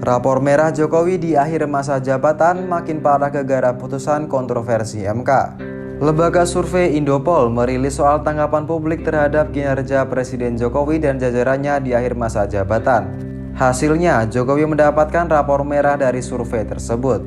Rapor merah Jokowi di akhir masa jabatan makin parah gegara putusan kontroversi MK. Lembaga survei Indopol merilis soal tanggapan publik terhadap kinerja Presiden Jokowi dan jajarannya di akhir masa jabatan. Hasilnya, Jokowi mendapatkan rapor merah dari survei tersebut.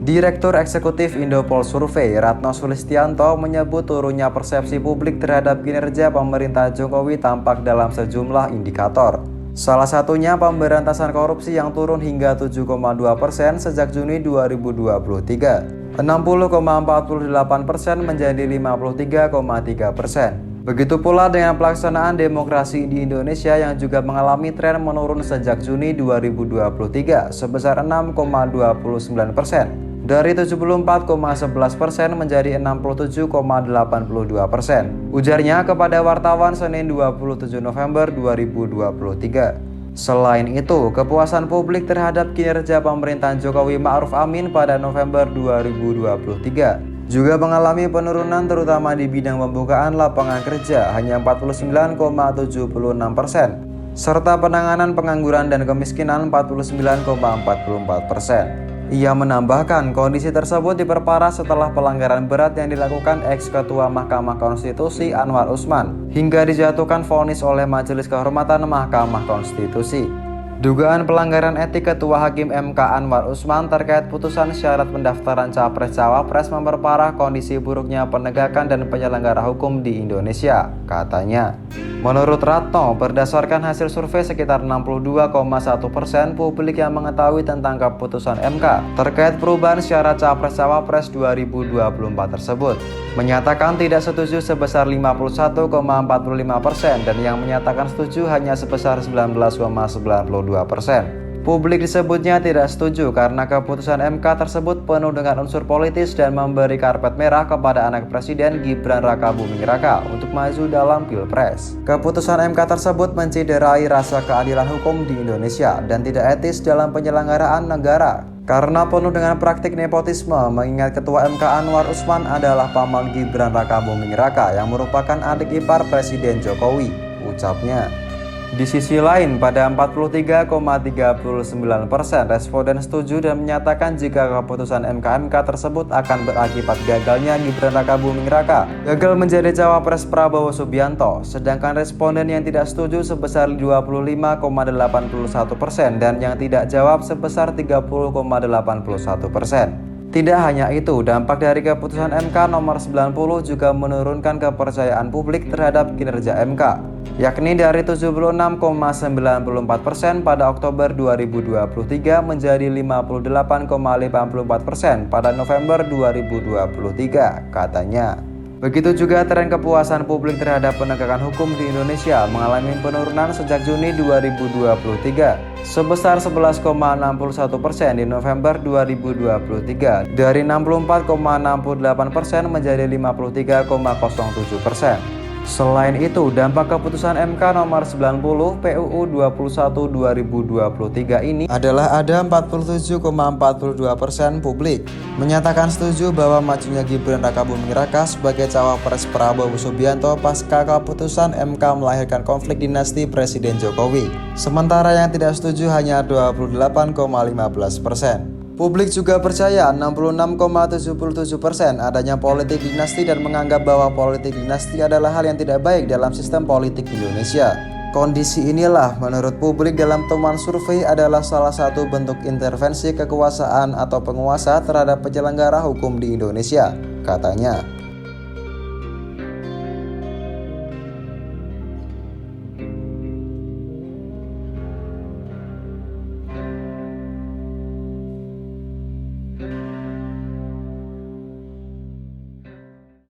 Direktur Eksekutif Indopol Survei, Ratno Sulistianto, menyebut turunnya persepsi publik terhadap kinerja pemerintah Jokowi tampak dalam sejumlah indikator. Salah satunya pemberantasan korupsi yang turun hingga 7,2% sejak Juni 2023. 60,48% menjadi 53,3%. Begitu pula dengan pelaksanaan demokrasi di Indonesia yang juga mengalami tren menurun sejak Juni 2023 sebesar 6,29%. Dari 74,11% menjadi 67,82%. Ujarnya kepada wartawan Senin 27 November 2023. Selain itu, kepuasan publik terhadap kinerja pemerintahan Jokowi Ma'ruf Amin pada November 2023 juga mengalami penurunan terutama di bidang pembukaan lapangan kerja hanya 49,76%, serta penanganan pengangguran dan kemiskinan 49,44%. Ia menambahkan kondisi tersebut diperparah setelah pelanggaran berat yang dilakukan ex-ketua Mahkamah Konstitusi Anwar Usman hingga dijatuhkan vonis oleh Majelis Kehormatan Mahkamah Konstitusi. Dugaan pelanggaran etik Ketua Hakim MK Anwar Usman terkait putusan syarat pendaftaran Capres-Cawapres memperparah kondisi buruknya penegakan dan penyelenggara hukum di Indonesia, katanya. Menurut Ratno, berdasarkan hasil survei sekitar 62,1% publik yang mengetahui tentang keputusan MK terkait perubahan syarat Capres-Cawapres 2024 tersebut menyatakan tidak setuju sebesar 51,45% dan yang menyatakan setuju hanya sebesar 19,92%. Publik disebutnya tidak setuju karena keputusan MK tersebut penuh dengan unsur politis dan memberi karpet merah kepada anak Presiden Gibran Rakabuming Raka untuk maju dalam Pilpres. Keputusan MK tersebut menciderai rasa keadilan hukum di Indonesia dan tidak etis dalam penyelenggaraan negara karena penuh dengan praktik nepotisme, mengingat Ketua MK Anwar Usman adalah paman Gibran Rakabuming Raka yang merupakan adik ipar Presiden Jokowi, ucapnya. Di sisi lain, pada 43,39% responden setuju dan menyatakan jika keputusan MK tersebut akan berakibat gagalnya Gibran Rakabuming Raka gagal menjadi cawapres Prabowo Subianto, sedangkan responden yang tidak setuju sebesar 25,81% dan yang tidak jawab sebesar 30,81%. Tidak hanya itu, dampak dari keputusan MK nomor 90 juga menurunkan kepercayaan publik terhadap kinerja MK, yakni dari 76,94% pada Oktober 2023 menjadi 58,54% pada November 2023, katanya. Begitu juga tren kepuasan publik terhadap penegakan hukum di Indonesia mengalami penurunan sejak Juni 2023 sebesar 11,61% di November 2023 dari 64,68% menjadi 53,07%. Selain itu, dampak keputusan MK nomor 90 PUU 21/2023 ini adalah ada 47,42% publik menyatakan setuju bahwa majunya Gibran Rakabuming Raka sebagai cawapres Prabowo Subianto pasca keputusan MK melahirkan konflik dinasti Presiden Jokowi. Sementara yang tidak setuju hanya 28,15%. Publik juga percaya 66,77% adanya politik dinasti dan menganggap bahwa politik dinasti adalah hal yang tidak baik dalam sistem politik Indonesia. Kondisi inilah menurut publik dalam temuan survei adalah salah satu bentuk intervensi kekuasaan atau penguasa terhadap penyelenggara hukum di Indonesia, katanya.